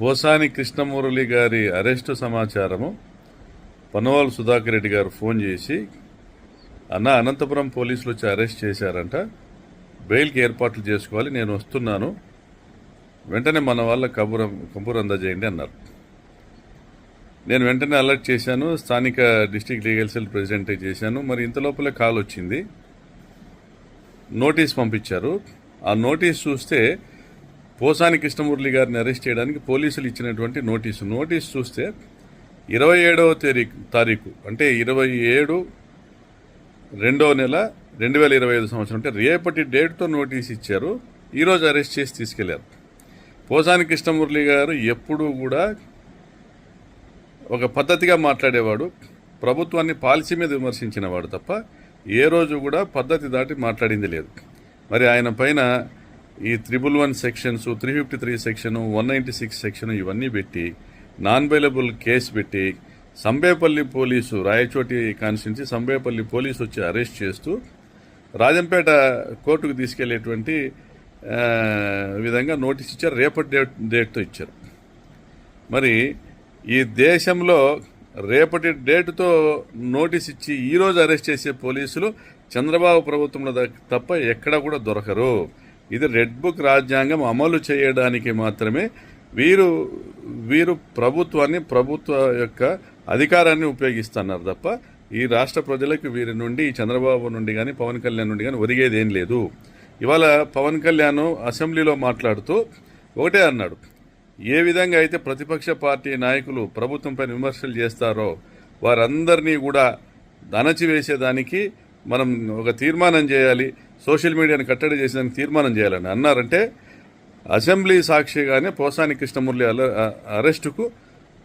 పోసాని కృష్ణమురళి గారి అరెస్టు సమాచారము పనవాల్ సుధాకర్ రెడ్డి గారు ఫోన్ చేసి అనంతపురం పోలీసులు వచ్చి అరెస్ట్ చేశారంట, బెయిల్కి ఏర్పాట్లు చేసుకోవాలి, నేను వస్తున్నాను, వెంటనే మన వాళ్ళ కబురు అందజేయండి అన్నారు. నేను వెంటనే అలర్ట్ చేశాను, స్థానిక డిస్ట్రిక్ట్ లీగల్ సెల్ ప్రెసిడెంట్ చేశాను. మరి ఇంత లోపలే కాల్ వచ్చింది, నోటీస్ పంపించారు. ఆ నోటీస్ చూస్తే పోసాని కృష్ణమురళి గారిని అరెస్ట్ చేయడానికి పోలీసులు ఇచ్చినటువంటి నోటీస్ చూస్తే 27వ తారీఖు అంటే 27/2/2025 సంవత్సరం అంటే రేపటి డేట్తో నోటీస్ ఇచ్చారు. ఈరోజు అరెస్ట్ చేసి తీసుకెళ్లారు. పోసాని కృష్ణమురళి గారు ఎప్పుడూ కూడా ఒక పద్ధతిగా మాట్లాడేవాడు, ప్రభుత్వాన్ని పాలసీ మీద విమర్శించినవాడు తప్ప ఏ రోజు కూడా పద్ధతి దాటి మాట్లాడింది లేదు. మరి ఆయన పైన ఈ 111 సెక్షన్స్, 353 సెక్షన్, 196 సెక్షన్ ఇవన్నీ పెట్టి నాన్ బెయిలబుల్ కేసు పెట్టి Sambepalli police, Rayachoti constituency Sambepalli police వచ్చి అరెస్ట్ చేస్తూ రాజంపేట కోర్టుకు తీసుకెళ్లేటువంటి విధంగా నోటీస్ ఇచ్చారు. రేపటి డేట్తో ఇచ్చారు. మరి ఈ దేశంలో రేపటి డేటుతో నోటీస్ ఇచ్చి ఈరోజు అరెస్ట్ చేసే పోలీసులు చంద్రబాబు ప్రభుత్వంలో తప్ప ఎక్కడ కూడా దొరకరు. ఇది రెడ్ బుక్ రాజ్యాంగం అమలు చేయడానికి మాత్రమే వీరు ప్రభుత్వాన్ని, ప్రభుత్వ యొక్క అధికారాన్ని ఉపయోగిస్తున్నారు తప్ప ఈ రాష్ట్ర ప్రజలకు వీరి నుండి, చంద్రబాబు నుండి కానీ పవన్ కళ్యాణ్ నుండి కానీ ఒరిగేది ఏం లేదు. ఇవాళ పవన్ కళ్యాణ్ అసెంబ్లీలో మాట్లాడుతూ ఒకటే అన్నాడు, ఏ విధంగా అయితే ప్రతిపక్ష పార్టీ నాయకులు ప్రభుత్వంపై విమర్శలు చేస్తారో వారందరినీ కూడా అణచివేసేదానికి మనం ఒక తీర్మానం చేయాలి, సోషల్ మీడియాని కట్టడి చేసేదానికి తీర్మానం చేయాలని అన్నారంటే అసెంబ్లీ సాక్షిగానే పోసాని కృష్ణమురళి అరెస్టుకు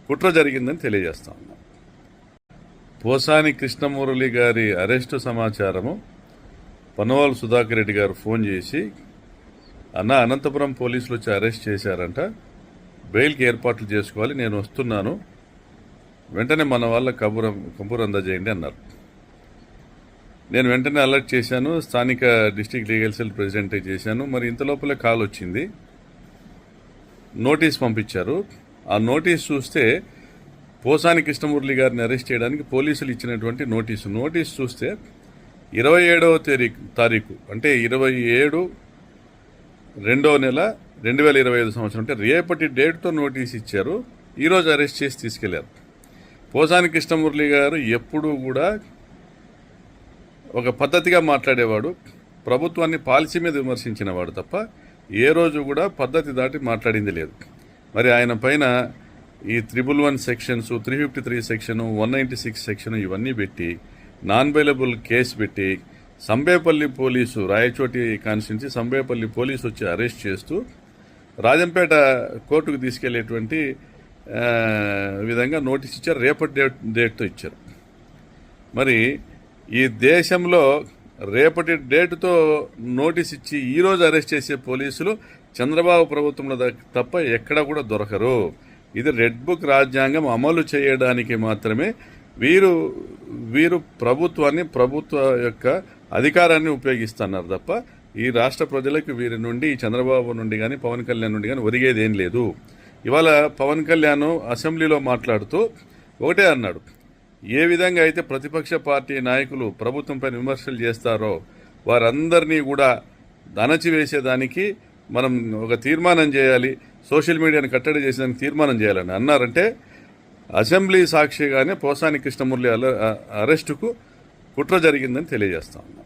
కుట్ర జరిగిందని తెలియజేస్తా ఉన్నాం. పోసాని కృష్ణమురళి గారి అరెస్టు సమాచారము పనవాల్ సుధాకర్ రెడ్డి గారు ఫోన్ చేసి అనంతపురం పోలీసులు వచ్చి అరెస్ట్ చేశారంట, బెయిల్కి ఏర్పాట్లు చేసుకోవాలి, నేను వస్తున్నాను, వెంటనే మన వాళ్ళ కబురు అందజేయండి అన్నారు. నేను వెంటనే అలర్ట్ చేశాను, స్థానిక డిస్ట్రిక్ట్ లీగల్ సెల్ ప్రెసిడెంట్ చేశాను. మరి ఇంత లోపలే కాల్ వచ్చింది, నోటీస్ పంపించారు. ఆ నోటీస్ చూస్తే పోసాని కృష్ణమురళి గారిని అరెస్ట్ చేయడానికి పోలీసులు ఇచ్చినటువంటి నోటీస్ చూస్తే 27వ తారీఖు అంటే 27/2/2025 సంవత్సరం అంటే రేపటి డేట్తో నోటీస్ ఇచ్చారు. ఈరోజు అరెస్ట్ చేసి తీసుకెళ్లారు. పోసాని కృష్ణమురళి గారు ఎప్పుడూ కూడా ఒక పద్ధతిగా మాట్లాడేవాడు, ప్రభుత్వాన్ని పాలసీ మీద విమర్శించినవాడు తప్ప ఏ రోజు కూడా పద్ధతి దాటి మాట్లాడింది లేదు. మరి ఆయన పైన ఈ 111 సెక్షన్స్, 353 సెక్షన్, 196 సెక్షన్ ఇవన్నీ పెట్టి నాన్ బెయిలబుల్ కేసు పెట్టి Sambepalli police, Rayachoti constituency Sambepalli police వచ్చి అరెస్ట్ చేస్తూ రాజంపేట కోర్టుకు తీసుకెళ్లేటువంటి విధంగా నోటీస్ ఇచ్చారు. రేపటి డేట్తో ఇచ్చారు. మరి ఈ దేశంలో రేపటి డేటుతో నోటీస్ ఇచ్చి ఈరోజు అరెస్ట్ చేసే పోలీసులు చంద్రబాబు ప్రభుత్వంలో తప్ప ఎక్కడ కూడా దొరకరు. ఇది రెడ్ బుక్ రాజ్యాంగం అమలు చేయడానికి మాత్రమే వీరు ప్రభుత్వాన్ని, ప్రభుత్వ యొక్క అధికారాన్ని ఉపయోగిస్తున్నారు తప్ప ఈ రాష్ట్ర ప్రజలకు వీరి నుండి, చంద్రబాబు నుండి కానీ పవన్ కళ్యాణ్ నుండి కానీ ఒరిగేది ఏం లేదు. ఇవాళ పవన్ కళ్యాణ్ అసెంబ్లీలో మాట్లాడుతూ ఒకటే అన్నాడు, ఏ విధంగా అయితే ప్రతిపక్ష పార్టీ నాయకులు ప్రభుత్వంపై విమర్శలు చేస్తారో వారందరినీ కూడా అణచివేసేదానికి మనం ఒక తీర్మానం చేయాలి, సోషల్ మీడియాని కట్టడి చేసేదానికి తీర్మానం చేయాలని అన్నారంటే అసెంబ్లీ సాక్షిగానే పోసాని కృష్ణమురళి అరెస్టుకు కుట్ర జరిగిందని తెలియజేస్తా ఉన్నాం.